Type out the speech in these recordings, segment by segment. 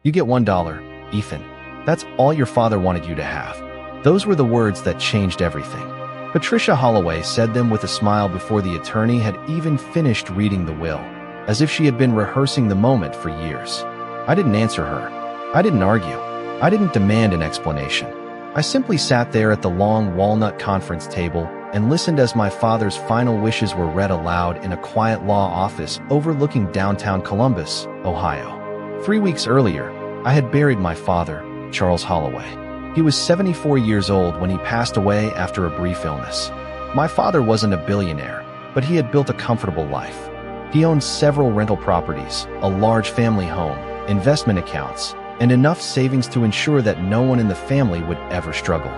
"You get $1, Ethan. That's all your father wanted you to have." Those were the words that changed everything. Patricia Holloway said them with a smile before the attorney had even finished reading the will, as if she had been rehearsing the moment for years. I didn't answer her. I didn't argue. I didn't demand an explanation. I simply sat there at the long walnut conference table and listened as my father's final wishes were read aloud in a quiet law office overlooking downtown Columbus, Ohio. 3 weeks earlier, I had buried my father, Charles Holloway. He was 74 years old when he passed away after a brief illness. My father wasn't a billionaire, but he had built a comfortable life. He owned several rental properties, a large family home, investment accounts, and enough savings to ensure that no one in the family would ever struggle.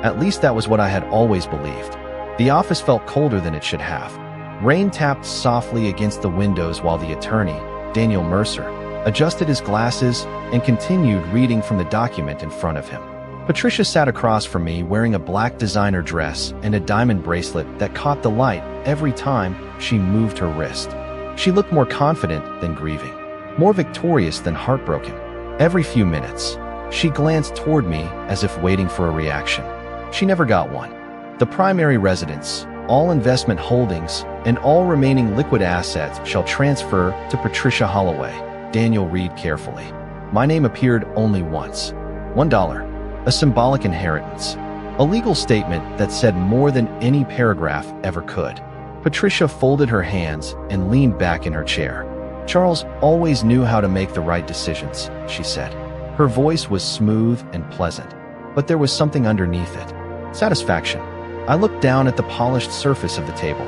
At least that was what I had always believed. The office felt colder than it should have. Rain tapped softly against the windows while the attorney, Daniel Mercer, adjusted his glasses and continued reading from the document in front of him. Patricia sat across from me wearing a black designer dress and a diamond bracelet that caught the light every time she moved her wrist. She looked more confident than grieving, more victorious than heartbroken. Every few minutes, she glanced toward me as if waiting for a reaction. She never got one. "The primary residence, all investment holdings, and all remaining liquid assets shall transfer to Patricia Holloway," Daniel read carefully. My name appeared only once. $1. A symbolic inheritance. A legal statement that said more than any paragraph ever could. Patricia folded her hands and leaned back in her chair. "Charles always knew how to make the right decisions," she said. Her voice was smooth and pleasant, but there was something underneath it. Satisfaction. I looked down at the polished surface of the table.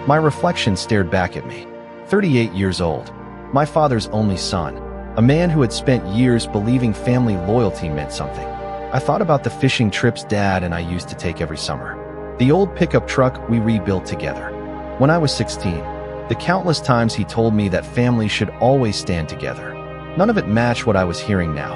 My reflection stared back at me. 38 years old. My father's only son. A man who had spent years believing family loyalty meant something. I thought about the fishing trips Dad and I used to take every summer. The old pickup truck we rebuilt together. When I was 16, the countless times he told me that families should always stand together. None of it matched what I was hearing now.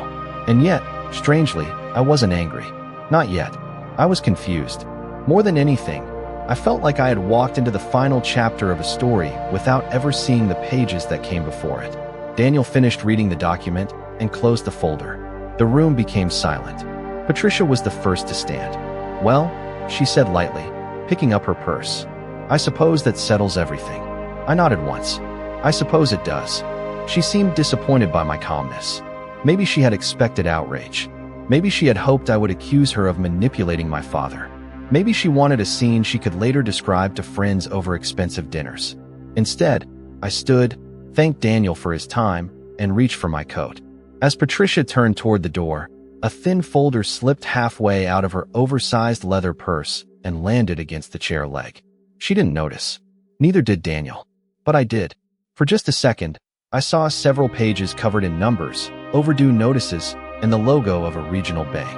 And yet, strangely, I wasn't angry. Not yet. I was confused. More than anything, I felt like I had walked into the final chapter of a story without ever seeing the pages that came before it. Daniel finished reading the document and closed the folder. The room became silent. Patricia was the first to stand. "Well," she said lightly, picking up her purse. "I suppose that settles everything." I nodded once. "I suppose it does." She seemed disappointed by my calmness. Maybe she had expected outrage. Maybe she had hoped I would accuse her of manipulating my father. Maybe she wanted a scene she could later describe to friends over expensive dinners. Instead, I stood, thanked Daniel for his time, and reached for my coat. As Patricia turned toward the door, a thin folder slipped halfway out of her oversized leather purse and landed against the chair leg. She didn't notice. Neither did Daniel. But I did. For just a second, I saw several pages covered in numbers, overdue notices, and the logo of a regional bank.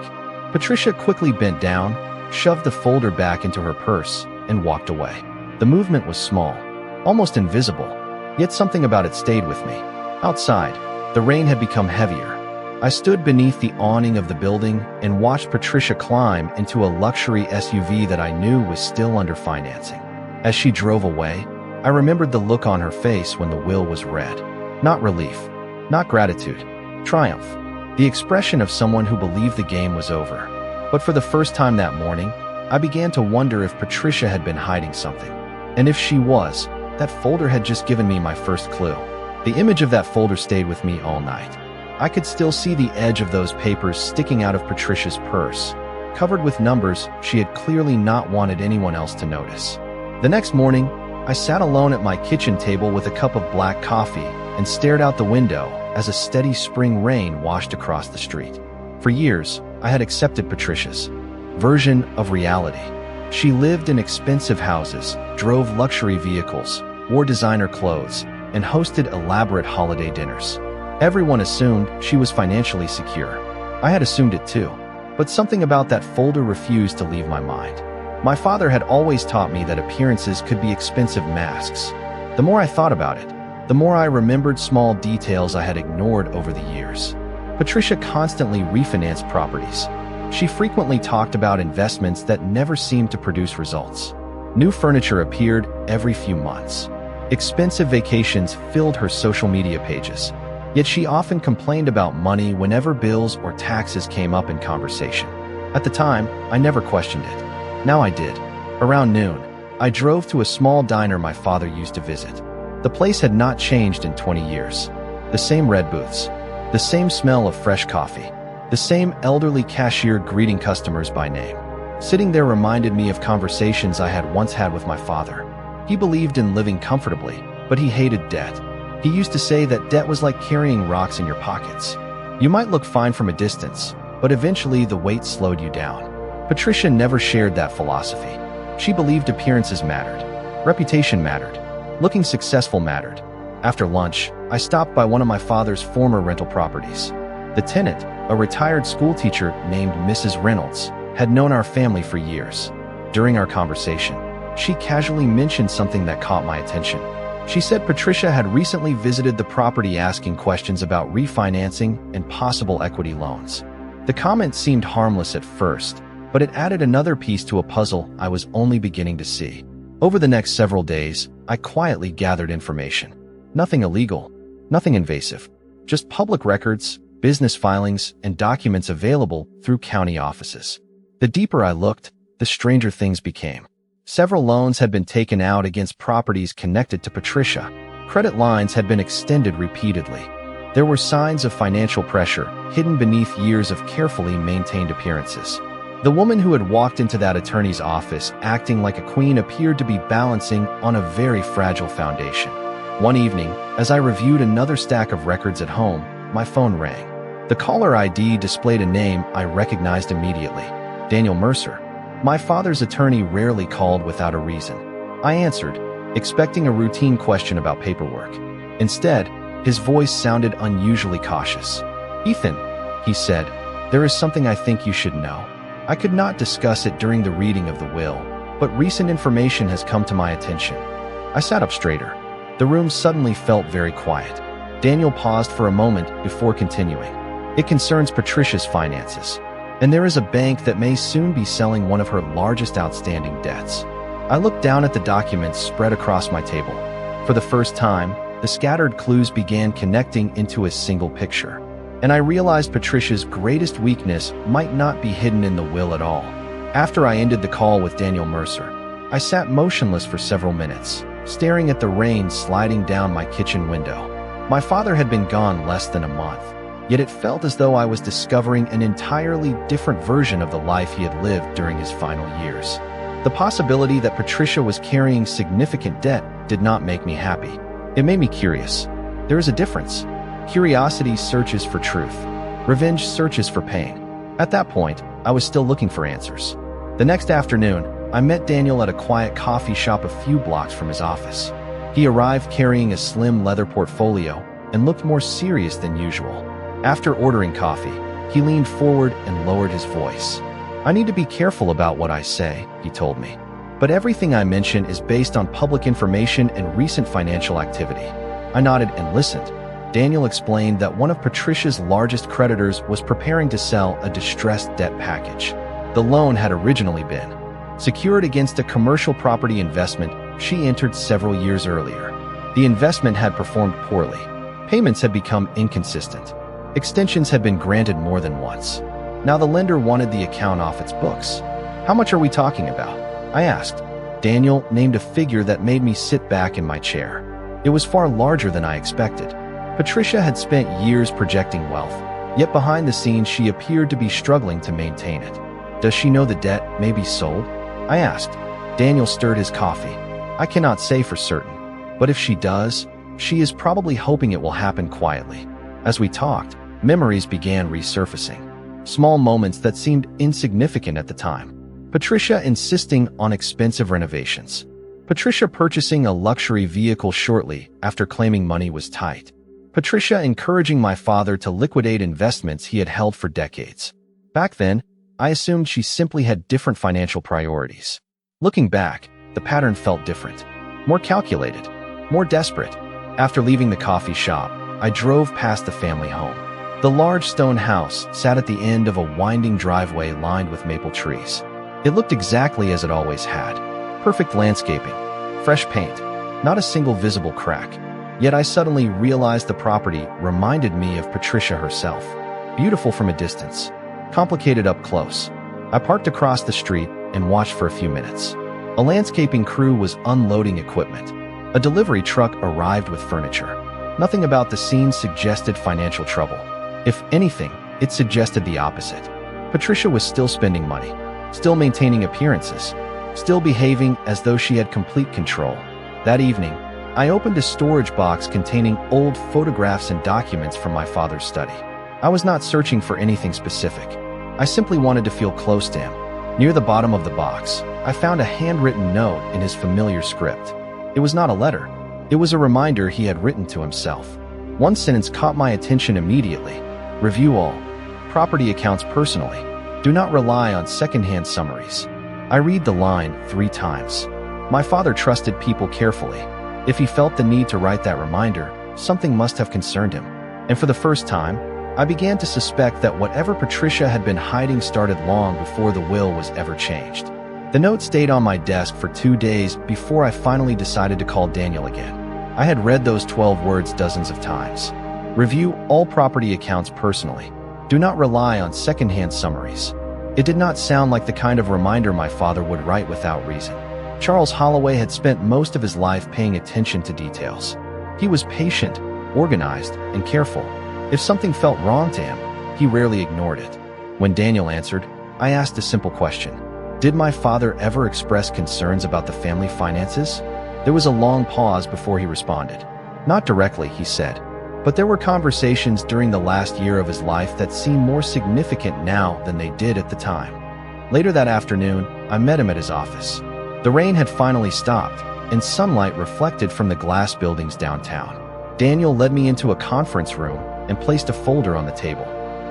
Patricia quickly bent down, shoved the folder back into her purse, and walked away. The movement was small, almost invisible, yet something about it stayed with me. Outside, the rain had become heavier. I stood beneath the awning of the building and watched Patricia climb into a luxury SUV that I knew was still under financing. As she drove away, I remembered the look on her face when the will was read. Not relief, not gratitude, triumph. The expression of someone who believed the game was over. But for the first time that morning, I began to wonder if Patricia had been hiding something. And if she was, that folder had just given me my first clue. The image of that folder stayed with me all night. I could still see the edge of those papers sticking out of Patricia's purse, covered with numbers she had clearly not wanted anyone else to notice. The next morning, I sat alone at my kitchen table with a cup of black coffee and stared out the window as a steady spring rain washed across the street. For years, I had accepted Patricia's version of reality. She lived in expensive houses, drove luxury vehicles, wore designer clothes, and hosted elaborate holiday dinners. Everyone assumed she was financially secure. I had assumed it too, but something about that folder refused to leave my mind. My father had always taught me that appearances could be expensive masks. The more I thought about it, the more I remembered small details I had ignored over the years. Patricia constantly refinanced properties. She frequently talked about investments that never seemed to produce results. New furniture appeared every few months. Expensive vacations filled her social media pages. Yet she often complained about money whenever bills or taxes came up in conversation. At the time, I never questioned it. Now I did. Around noon, I drove to a small diner my father used to visit. The place had not changed in 20 years. The same red booths, the same smell of fresh coffee, the same elderly cashier greeting customers by name. Sitting there reminded me of conversations I had once had with my father. He believed in living comfortably, but he hated debt. He used to say that debt was like carrying rocks in your pockets. You might look fine from a distance, but eventually the weight slowed you down. Patricia never shared that philosophy. She believed appearances mattered, reputation mattered, looking successful mattered. After lunch, I stopped by one of my father's former rental properties. The tenant, a retired schoolteacher named Mrs. Reynolds, had known our family for years. During our conversation, she casually mentioned something that caught my attention. She said Patricia had recently visited the property asking questions about refinancing and possible equity loans. The comment seemed harmless at first, but it added another piece to a puzzle I was only beginning to see. Over the next several days, I quietly gathered information. Nothing illegal, nothing invasive, just public records, business filings, and documents available through county offices. The deeper I looked, the stranger things became. Several loans had been taken out against properties connected to Patricia. Credit lines had been extended repeatedly. There were signs of financial pressure hidden beneath years of carefully maintained appearances. The woman who had walked into that attorney's office acting like a queen appeared to be balancing on a very fragile foundation. One evening, as I reviewed another stack of records at home, my phone rang. The caller ID displayed a name I recognized immediately: Daniel Mercer. My father's attorney rarely called without a reason. I answered, expecting a routine question about paperwork. Instead, his voice sounded unusually cautious. "Ethan," he said, "there is something I think you should know. I could not discuss it during the reading of the will, but recent information has come to my attention." I sat up straighter. The room suddenly felt very quiet. Daniel paused for a moment before continuing. "It concerns Patricia's finances, and there is a bank that may soon be selling one of her largest outstanding debts." I looked down at the documents spread across my table. For the first time, the scattered clues began connecting into a single picture. And I realized Patricia's greatest weakness might not be hidden in the will at all. After I ended the call with Daniel Mercer, I sat motionless for several minutes, staring at the rain sliding down my kitchen window. My father had been gone less than a month, yet it felt as though I was discovering an entirely different version of the life he had lived during his final years. The possibility that Patricia was carrying significant debt did not make me happy. It made me curious. There is a difference. Curiosity searches for truth. Revenge searches for pain. At that point, I was still looking for answers. The next afternoon, I met Daniel at a quiet coffee shop a few blocks from his office. He arrived carrying a slim leather portfolio and looked more serious than usual. After ordering coffee, he leaned forward and lowered his voice. "I need to be careful about what I say," he told me. "But everything I mention is based on public information and recent financial activity." I nodded and listened. Daniel explained that one of Patricia's largest creditors was preparing to sell a distressed debt package. The loan had originally been secured against a commercial property investment she entered several years earlier. The investment had performed poorly. Payments had become inconsistent. Extensions had been granted more than once. Now the lender wanted the account off its books. "How much are we talking about?" I asked. Daniel named a figure that made me sit back in my chair. It was far larger than I expected. Patricia had spent years projecting wealth, yet behind the scenes she appeared to be struggling to maintain it. "Does she know the debt may be sold?" I asked. Daniel stirred his coffee. "I cannot say for certain, but if she does, she is probably hoping it will happen quietly." As we talked, memories began resurfacing. Small moments that seemed insignificant at the time. Patricia insisting on expensive renovations. Patricia purchasing a luxury vehicle shortly after claiming money was tight. Patricia encouraging my father to liquidate investments he had held for decades. Back then, I assumed she simply had different financial priorities. Looking back, the pattern felt different. More calculated, more desperate. After leaving the coffee shop, I drove past the family home. The large stone house sat at the end of a winding driveway lined with maple trees. It looked exactly as it always had. Perfect landscaping, fresh paint, not a single visible crack. Yet I suddenly realized the property reminded me of Patricia herself. Beautiful from a distance, complicated up close. I parked across the street and watched for a few minutes. A landscaping crew was unloading equipment. A delivery truck arrived with furniture. Nothing about the scene suggested financial trouble. If anything, it suggested the opposite. Patricia was still spending money, still maintaining appearances, still behaving as though she had complete control. That evening, I opened a storage box containing old photographs and documents from my father's study. I was not searching for anything specific. I simply wanted to feel close to him. Near the bottom of the box, I found a handwritten note in his familiar script. It was not a letter. It was a reminder he had written to himself. One sentence caught my attention immediately. Review all property accounts personally. Do not rely on secondhand summaries. I read the line 3 times. My father trusted people carefully. If he felt the need to write that reminder, something must have concerned him. And for the first time, I began to suspect that whatever Patricia had been hiding started long before the will was ever changed. The note stayed on my desk for 2 days before I finally decided to call Daniel again. I had read those 12 words dozens of times. Review all property accounts personally. Do not rely on secondhand summaries. It did not sound like the kind of reminder my father would write without reason. Charles Holloway had spent most of his life paying attention to details. He was patient, organized, and careful. If something felt wrong to him, he rarely ignored it. When Daniel answered, I asked a simple question. Did my father ever express concerns about the family finances? There was a long pause before he responded. Not directly, he said, but there were conversations during the last year of his life that seem more significant now than they did at the time. Later that afternoon, I met him at his office. The rain had finally stopped, and sunlight reflected from the glass buildings downtown. Daniel led me into a conference room and placed a folder on the table.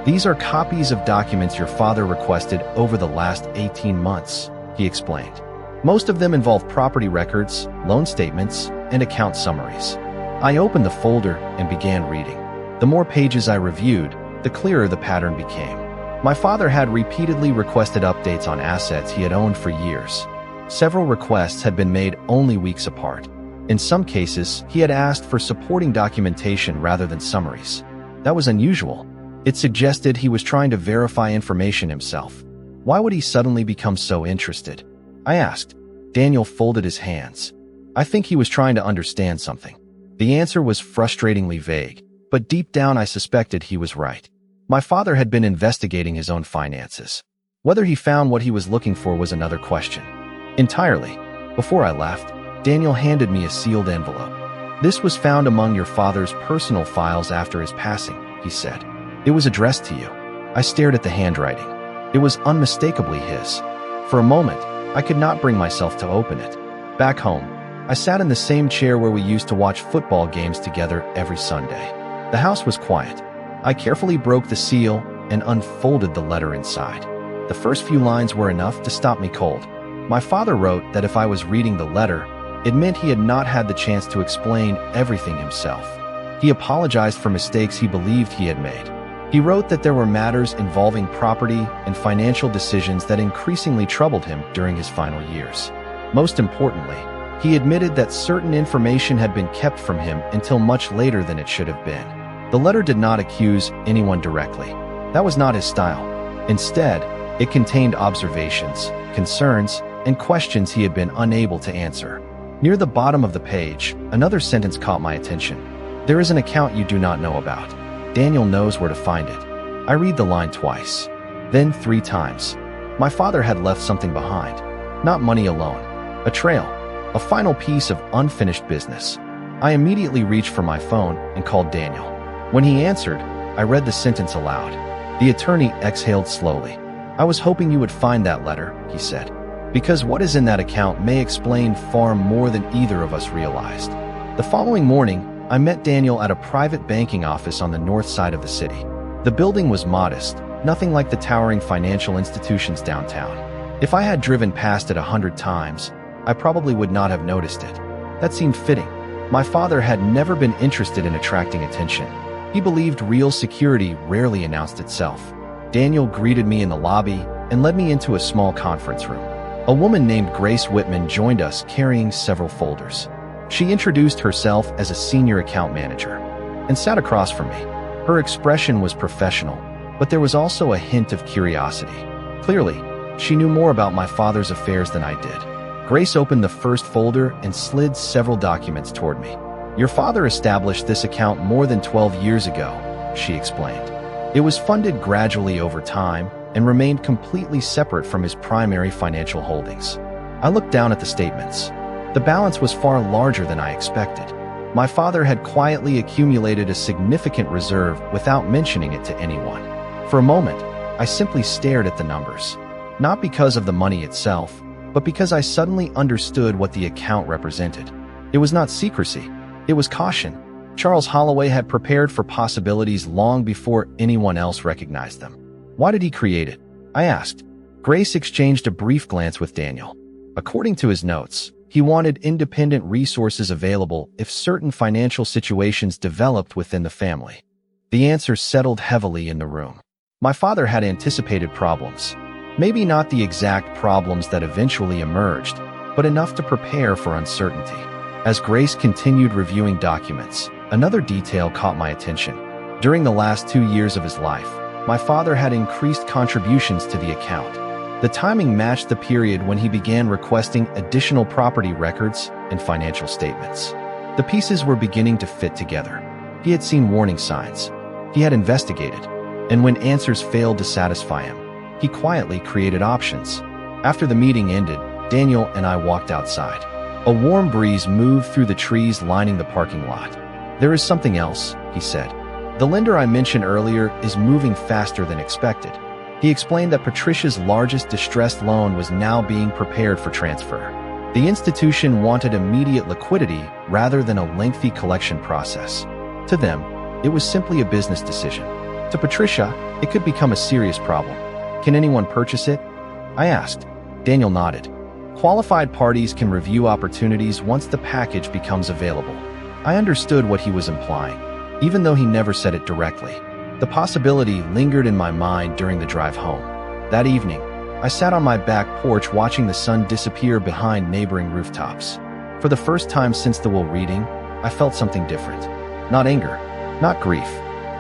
These are copies of documents your father requested over the last 18 months, he explained. Most of them involve property records, loan statements, and account summaries. I opened the folder and began reading. The more pages I reviewed, the clearer the pattern became. My father had repeatedly requested updates on assets he had owned for years. Several requests had been made only weeks apart. In some cases, he had asked for supporting documentation rather than summaries. That was unusual. It suggested he was trying to verify information himself. Why would he suddenly become so interested? I asked. Daniel folded his hands. I think he was trying to understand something. The answer was frustratingly vague, but deep down I suspected he was right. My father had been investigating his own finances. Whether he found what he was looking for was another question. Entirely. Before I left, Daniel handed me a sealed envelope. This was found among your father's personal files after his passing, he said. It was addressed to you. I stared at the handwriting. It was unmistakably his. For a moment, I could not bring myself to open it. Back home, I sat in the same chair where we used to watch football games together every Sunday. The house was quiet. I carefully broke the seal and unfolded the letter inside. The first few lines were enough to stop me cold. My father wrote that if I was reading the letter, it meant he had not had the chance to explain everything himself. He apologized for mistakes he believed he had made. He wrote that there were matters involving property and financial decisions that increasingly troubled him during his final years. Most importantly, he admitted that certain information had been kept from him until much later than it should have been. The letter did not accuse anyone directly. That was not his style. Instead, it contained observations, concerns, and questions he had been unable to answer. Near the bottom of the page, another sentence caught my attention. There is an account you do not know about. Daniel knows where to find it. I read the line twice, then 3 times. My father had left something behind. Not money alone. A trail. A final piece of unfinished business. I immediately reached for my phone and called Daniel. When he answered, I read the sentence aloud. The attorney exhaled slowly. I was hoping you would find that letter, he said, because what is in that account may explain far more than either of us realized. The following morning, I met Daniel at a private banking office on the north side of the city. The building was modest, nothing like the towering financial institutions downtown. If I had driven past it 100 times, I probably would not have noticed it. That seemed fitting. My father had never been interested in attracting attention. He believed real security rarely announced itself. Daniel greeted me in the lobby and led me into a small conference room. A woman named Grace Whitman joined us carrying several folders. She introduced herself as a senior account manager and sat across from me. Her expression was professional, but there was also a hint of curiosity. Clearly, she knew more about my father's affairs than I did. Grace opened the first folder and slid several documents toward me. "Your father established this account more than 12 years ago," she explained. "It was funded gradually over time and remained completely separate from his primary financial holdings." I looked down at the statements. The balance was far larger than I expected. My father had quietly accumulated a significant reserve without mentioning it to anyone. For a moment, I simply stared at the numbers. Not because of the money itself, but because I suddenly understood what the account represented. It was not secrecy, it was caution. Charles Holloway had prepared for possibilities long before anyone else recognized them. "Why did he create it?" I asked. Grace exchanged a brief glance with Daniel. According to his notes, he wanted independent resources available if certain financial situations developed within the family. The answer settled heavily in the room. My father had anticipated problems. Maybe not the exact problems that eventually emerged, but enough to prepare for uncertainty. As Grace continued reviewing documents, another detail caught my attention. During the last 2 years of his life, my father had increased contributions to the account. The timing matched the period when he began requesting additional property records and financial statements. The pieces were beginning to fit together. He had seen warning signs. He had investigated. And when answers failed to satisfy him, he quietly created options. After the meeting ended, Daniel and I walked outside. A warm breeze moved through the trees lining the parking lot. "There is something else," he said. "The lender I mentioned earlier is moving faster than expected." He explained that Patricia's largest distressed loan was now being prepared for transfer. The institution wanted immediate liquidity rather than a lengthy collection process. To them, it was simply a business decision. To Patricia, it could become a serious problem. "Can anyone purchase it?" I asked. Daniel nodded. "Qualified parties can review opportunities once the package becomes available." I understood what he was implying, even though he never said it directly. The possibility lingered in my mind during the drive home. That evening, I sat on my back porch watching the sun disappear behind neighboring rooftops. For the first time since the will reading, I felt something different. Not anger, not grief,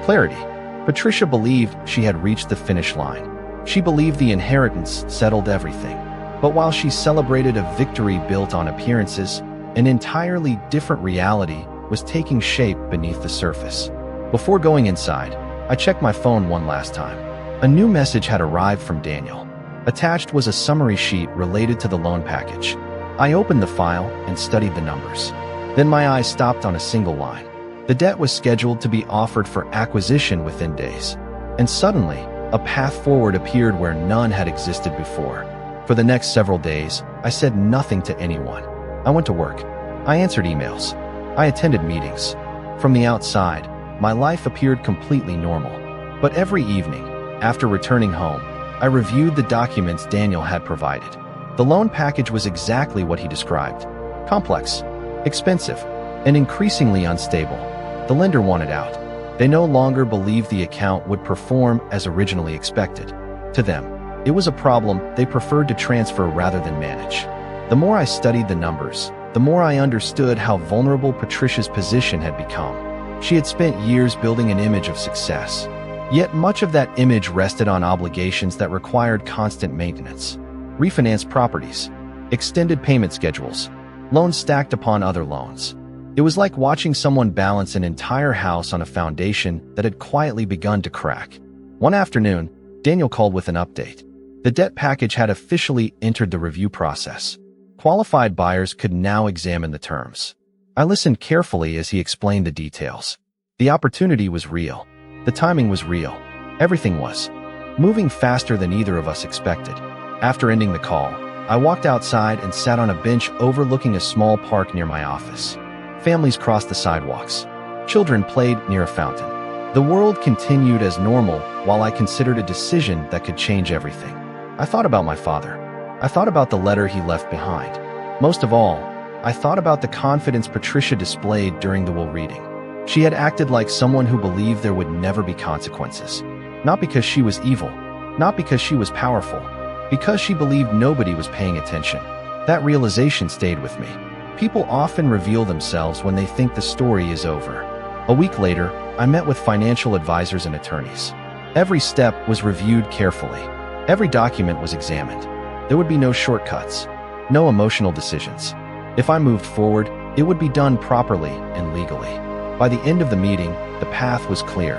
clarity. Patricia believed she had reached the finish line. She believed the inheritance settled everything. But while she celebrated a victory built on appearances, an entirely different reality was taking shape beneath the surface. Before going inside, I checked my phone one last time. A new message had arrived from Daniel. Attached was a summary sheet related to the loan package. I opened the file and studied the numbers. Then my eyes stopped on a single line. The debt was scheduled to be offered for acquisition within days. And suddenly, a path forward appeared where none had existed before. For the next several days, I said nothing to anyone. I went to work. I answered emails. I attended meetings. From the outside, my life appeared completely normal. But every evening, after returning home, I reviewed the documents Daniel had provided. The loan package was exactly what he described. Complex, expensive, and increasingly unstable. The lender wanted out. They no longer believed the account would perform as originally expected. To them, it was a problem they preferred to transfer rather than manage. The more I studied the numbers, the more I understood how vulnerable Patricia's position had become. She had spent years building an image of success. Yet much of that image rested on obligations that required constant maintenance. Refinanced properties, extended payment schedules, loans stacked upon other loans. It was like watching someone balance an entire house on a foundation that had quietly begun to crack. One afternoon, Daniel called with an update. The debt package had officially entered the review process. Qualified buyers could now examine the terms. I listened carefully as he explained the details. The opportunity was real. The timing was real. Everything was moving faster than either of us expected. After ending the call, I walked outside and sat on a bench overlooking a small park near my office. Families crossed the sidewalks. Children played near a fountain. The world continued as normal while I considered a decision that could change everything. I thought about my father. I thought about the letter he left behind. Most of all, I thought about the confidence Patricia displayed during the will reading. She had acted like someone who believed there would never be consequences. Not because she was evil, not because she was powerful, because she believed nobody was paying attention. That realization stayed with me. People often reveal themselves when they think the story is over. A week later, I met with financial advisors and attorneys. Every step was reviewed carefully. Every document was examined. There would be no shortcuts, no emotional decisions. If I moved forward, it would be done properly and legally. By the end of the meeting, the path was clear.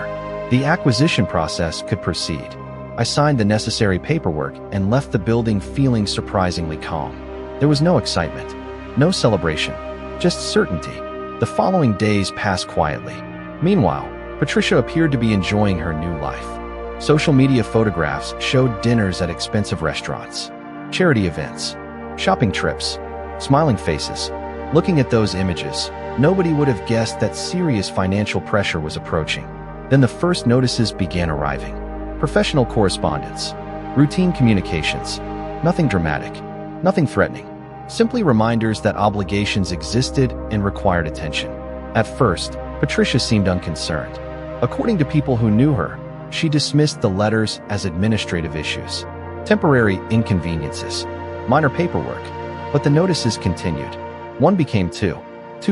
The acquisition process could proceed. I signed the necessary paperwork and left the building feeling surprisingly calm. There was no excitement, no celebration, just certainty. The following days passed quietly. Meanwhile, Patricia appeared to be enjoying her new life. Social media photographs showed dinners at expensive restaurants, charity events, shopping trips, smiling faces. Looking at those images, nobody would have guessed that serious financial pressure was approaching. Then the first notices began arriving. Professional correspondence, routine communications, nothing dramatic, nothing threatening. Simply reminders that obligations existed and required attention. At first, Patricia seemed unconcerned. According to people who knew her, she dismissed the letters as administrative issues, temporary inconveniences, minor paperwork. But the notices continued. One became two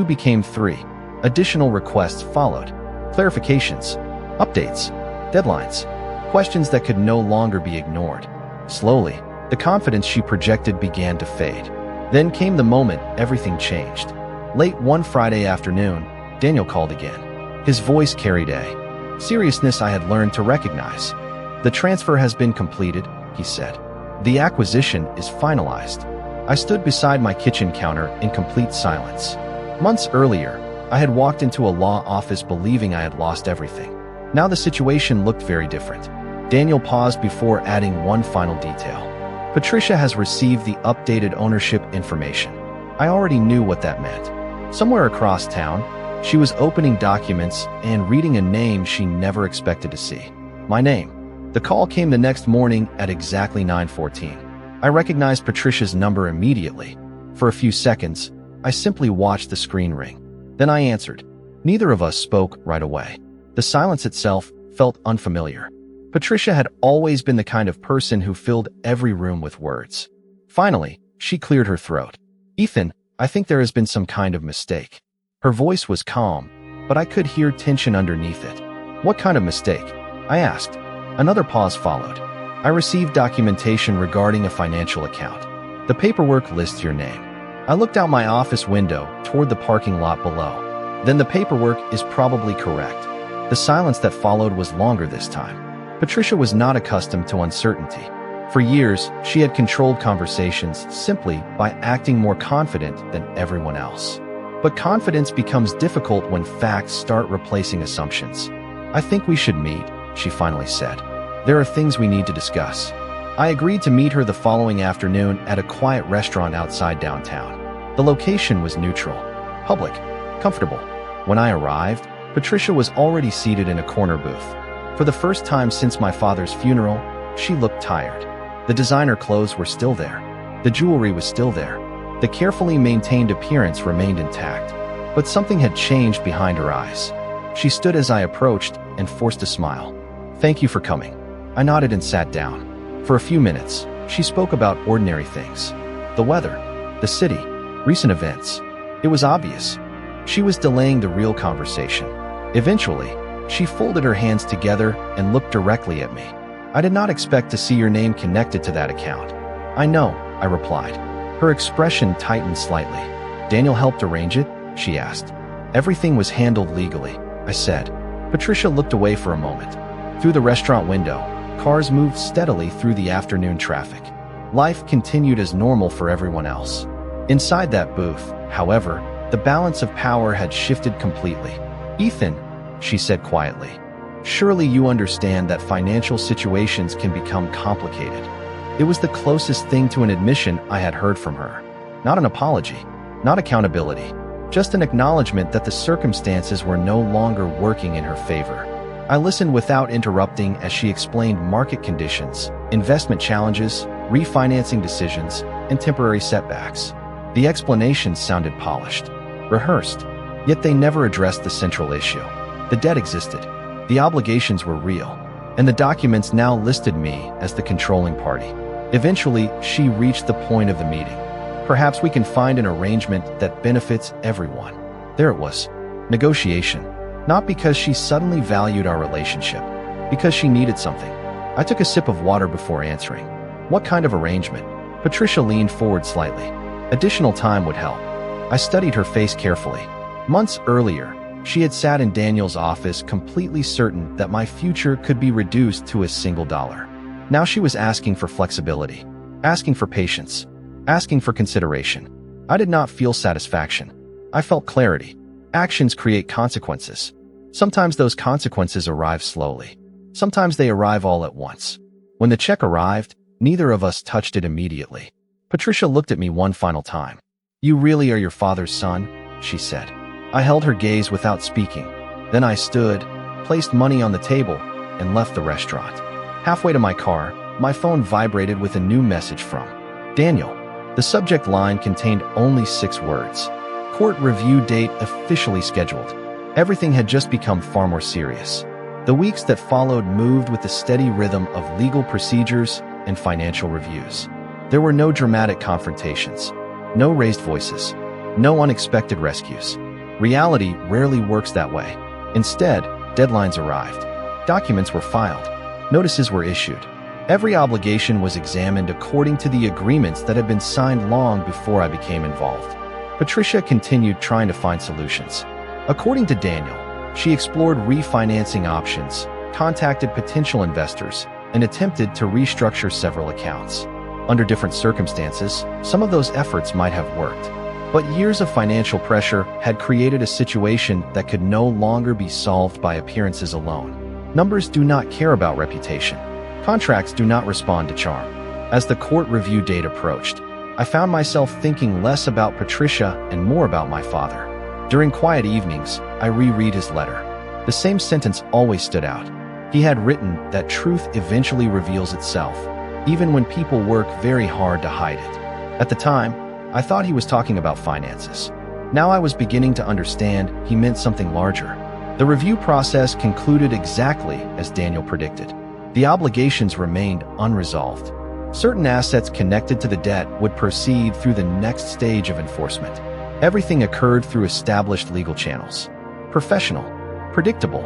became three. Additional requests followed. Clarifications, updates, deadlines, questions that could no longer be ignored. Slowly, the confidence she projected began to fade. Then came the moment everything changed. Late one Friday afternoon, Daniel called again. His voice carried a seriousness I had learned to recognize. "The transfer has been completed," he said. "The acquisition is finalized." I stood beside my kitchen counter in complete silence. Months earlier, I had walked into a law office believing I had lost everything. Now the situation looked very different. Daniel paused before adding one final detail. "Patricia has received the updated ownership information." I already knew what that meant. Somewhere across town, she was opening documents and reading a name she never expected to see. My name. The call came the next morning at exactly 9:14. I recognized Patricia's number immediately. For a few seconds, I simply watched the screen ring. Then I answered. Neither of us spoke right away. The silence itself felt unfamiliar. Patricia had always been the kind of person who filled every room with words. Finally, she cleared her throat. "Ethan, I think there has been some kind of mistake." Her voice was calm, but I could hear tension underneath it. "What kind of mistake?" I asked. Another pause followed. "I received documentation regarding a financial account. The paperwork lists your name." I looked out my office window toward the parking lot below. "Then the paperwork is probably correct." The silence that followed was longer this time. Patricia was not accustomed to uncertainty. For years, she had controlled conversations simply by acting more confident than everyone else. But confidence becomes difficult when facts start replacing assumptions. "I think we should meet," she finally said. "There are things we need to discuss." I agreed to meet her the following afternoon at a quiet restaurant outside downtown. The location was neutral, public, comfortable. When I arrived, Patricia was already seated in a corner booth. For the first time since my father's funeral, she looked tired. The designer clothes were still there. The jewelry was still there. The carefully maintained appearance remained intact. But something had changed behind her eyes. She stood as I approached and forced a smile. "Thank you for coming." I nodded and sat down. For a few minutes, she spoke about ordinary things. The weather, the city, recent events. It was obvious. She was delaying the real conversation. Eventually, she folded her hands together and looked directly at me. "I did not expect to see your name connected to that account." "I know," I replied. Her expression tightened slightly. "Daniel helped arrange it?" she asked. "Everything was handled legally," I said. Patricia looked away for a moment. Through the restaurant window, cars moved steadily through the afternoon traffic. Life continued as normal for everyone else. Inside that booth, however, the balance of power had shifted completely. "Ethan," she said quietly, "surely you understand that financial situations can become complicated." It was the closest thing to an admission I had heard from her. Not an apology, not accountability, just an acknowledgement that the circumstances were no longer working in her favor. I listened without interrupting as she explained market conditions, investment challenges, refinancing decisions, and temporary setbacks. The explanations sounded polished, rehearsed, yet they never addressed the central issue. The debt existed, the obligations were real, and the documents now listed me as the controlling party. Eventually, she reached the point of the meeting. Perhaps we can find an arrangement that benefits everyone." There it was. Negotiation. Not because she suddenly valued our relationship, because she needed something. I took a sip of water before answering. "What kind of arrangement?" Patricia leaned forward slightly. Additional time would help. I studied her face carefully. Months earlier, she had sat in Daniel's office completely certain that my future could be reduced to a single dollar. Now she was asking for flexibility, asking for patience, asking for consideration. I did not feel satisfaction. I felt clarity. Actions create consequences. Sometimes those consequences arrive slowly. Sometimes they arrive all at once. When the check arrived, neither of us touched it immediately. Patricia looked at me one final time. "You really are your father's son?" she said. I held her gaze without speaking. Then I stood, placed money on the table, and left the restaurant. Halfway to my car, my phone vibrated with a new message from Daniel. The subject line contained only 6 words. Court review date officially scheduled. Everything had just become far more serious. The weeks that followed moved with the steady rhythm of legal procedures and financial reviews. There were no dramatic confrontations, no raised voices, no unexpected rescues. Reality rarely works that way. Instead, deadlines arrived. Documents were filed. Notices were issued. Every obligation was examined according to the agreements that had been signed long before I became involved. Patricia continued trying to find solutions. According to Daniel, she explored refinancing options, contacted potential investors, and attempted to restructure several accounts. Under different circumstances, some of those efforts might have worked. But years of financial pressure had created a situation that could no longer be solved by appearances alone. Numbers do not care about reputation. Contracts do not respond to charm. As the court review date approached, I found myself thinking less about Patricia and more about my father. During quiet evenings, I reread his letter. The same sentence always stood out. He had written that truth eventually reveals itself, even when people work very hard to hide it. At the time, I thought he was talking about finances. Now I was beginning to understand he meant something larger. The review process concluded exactly as Daniel predicted. The obligations remained unresolved. Certain assets connected to the debt would proceed through the next stage of enforcement. Everything occurred through established legal channels. Professional, predictable,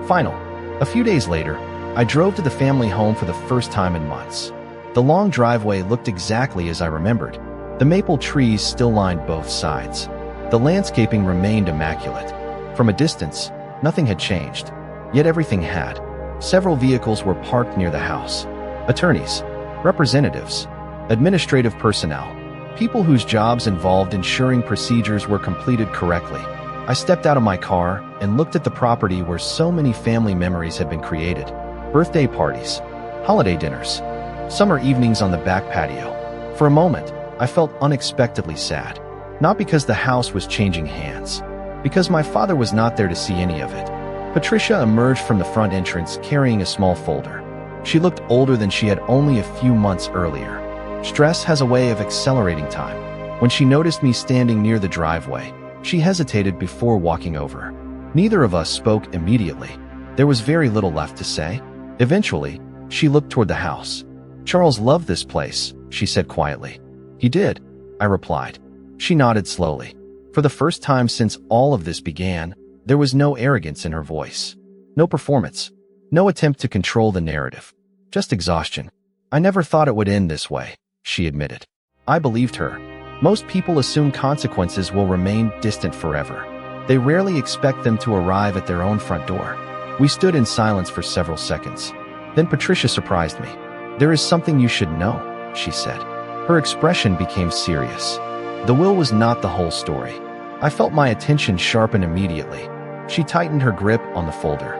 final. A few days later, I drove to the family home for the first time in months. The long driveway looked exactly as I remembered. The maple trees still lined both sides. The landscaping remained immaculate. From a distance, nothing had changed, yet everything had. Several vehicles were parked near the house. Attorneys, representatives, administrative personnel, people whose jobs involved ensuring procedures were completed correctly. I stepped out of my car and looked at the property where so many family memories had been created. Birthday parties, holiday dinners, summer evenings on the back patio. For a moment, I felt unexpectedly sad. Not because the house was changing hands, because my father was not there to see any of it. Patricia emerged from the front entrance carrying a small folder. She looked older than she had only a few months earlier. Stress has a way of accelerating time. When she noticed me standing near the driveway, she hesitated before walking over. Neither of us spoke immediately. There was very little left to say. Eventually, she looked toward the house. "Charles loved this place," she said quietly. "He did," I replied. She nodded slowly. For the first time since all of this began, there was no arrogance in her voice. No performance. No attempt to control the narrative. Just exhaustion. "I never thought it would end this way," she admitted. I believed her. Most people assume consequences will remain distant forever. They rarely expect them to arrive at their own front door. We stood in silence for several seconds. Then Patricia surprised me. "There is something you should know," she said. Her expression became serious. The will was not the whole story. I felt my attention sharpen immediately. She tightened her grip on the folder.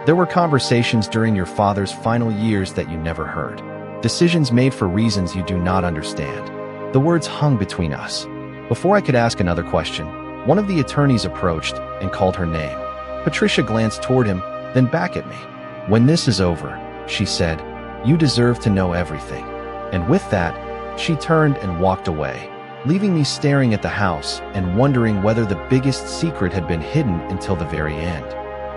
"There were conversations during your father's final years that you never heard. Decisions made for reasons you do not understand." The words hung between us. Before I could ask another question, one of the attorneys approached and called her name. Patricia glanced toward him, then back at me. "When this is over," she said, "you deserve to know everything." And with that, she turned and walked away, leaving me staring at the house and wondering whether the biggest secret had been hidden until the very end.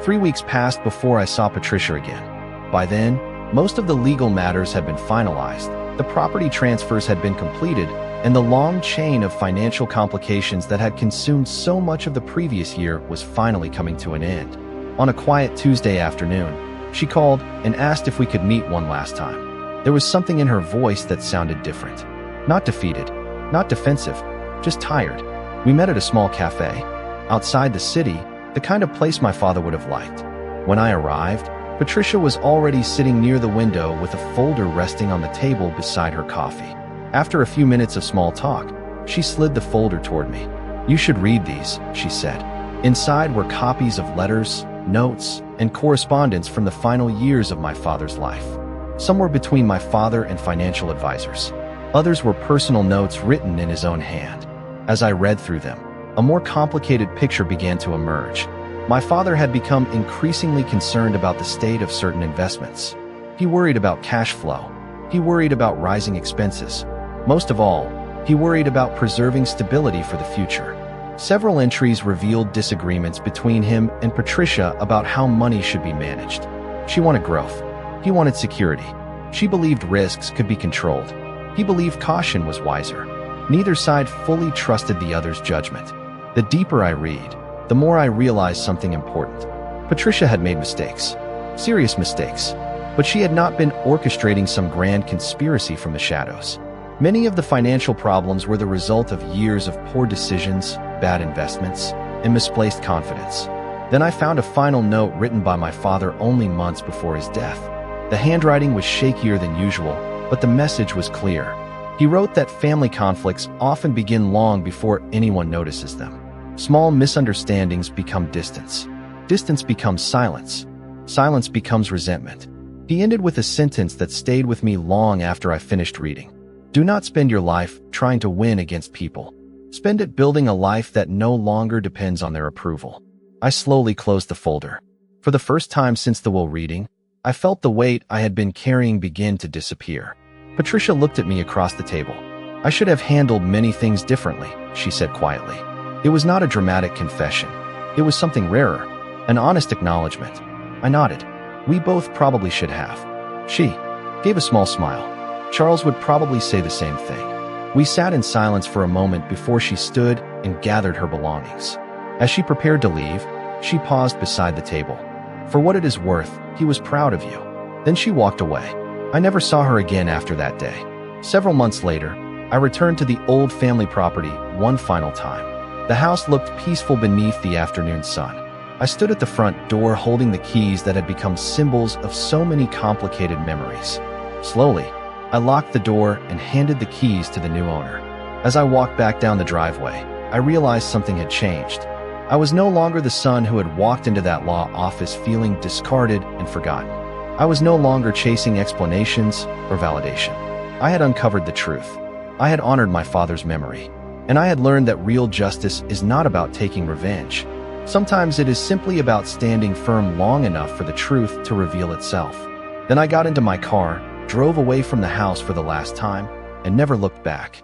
3 weeks passed before I saw Patricia again. By then, most of the legal matters had been finalized, the property transfers had been completed, and the long chain of financial complications that had consumed so much of the previous year was finally coming to an end. On a quiet Tuesday afternoon, she called and asked if we could meet one last time. There was something in her voice that sounded different. Not defeated, not defensive, just tired. We met at a small cafe, outside the city, the kind of place my father would have liked. When I arrived, Patricia was already sitting near the window with a folder resting on the table beside her coffee. After a few minutes of small talk, she slid the folder toward me. "You should read these," she said. Inside were copies of letters, notes, and correspondence from the final years of my father's life. Some were between my father and financial advisors. Others were personal notes written in his own hand. As I read through them, a more complicated picture began to emerge. My father had become increasingly concerned about the state of certain investments. He worried about cash flow. He worried about rising expenses. Most of all, he worried about preserving stability for the future. Several entries revealed disagreements between him and Patricia about how money should be managed. She wanted growth. He wanted security. She believed risks could be controlled. He believed caution was wiser. Neither side fully trusted the other's judgment. The deeper I read, the more I realized something important. Patricia had made mistakes, serious mistakes, but she had not been orchestrating some grand conspiracy from the shadows. Many of the financial problems were the result of years of poor decisions, bad investments, and misplaced confidence. Then I found a final note written by my father only months before his death. The handwriting was shakier than usual, but the message was clear. He wrote that family conflicts often begin long before anyone notices them. Small misunderstandings become distance. Distance becomes silence. Silence becomes resentment. He ended with a sentence that stayed with me long after I finished reading. Do not spend your life trying to win against people. Spend it building a life that no longer depends on their approval. I slowly closed the folder. For the first time since the will reading, I felt the weight I had been carrying begin to disappear. Patricia looked at me across the table. "I should have handled many things differently," she said quietly. It was not a dramatic confession. It was something rarer, an honest acknowledgement. I nodded. "We both probably should have." She gave a small smile. "Charles would probably say the same thing." We sat in silence for a moment before she stood and gathered her belongings. As she prepared to leave, she paused beside the table. "For what it is worth, he was proud of you." Then she walked away. I never saw her again after that day. Several months later, I returned to the old family property one final time. The house looked peaceful beneath the afternoon sun. I stood at the front door holding the keys that had become symbols of so many complicated memories. Slowly, I locked the door and handed the keys to the new owner. As I walked back down the driveway, I realized something had changed. I was no longer the son who had walked into that law office feeling discarded and forgotten. I was no longer chasing explanations or validation. I had uncovered the truth. I had honored my father's memory. And I had learned that real justice is not about taking revenge. Sometimes it is simply about standing firm long enough for the truth to reveal itself. Then I got into my car, drove away from the house for the last time, and never looked back.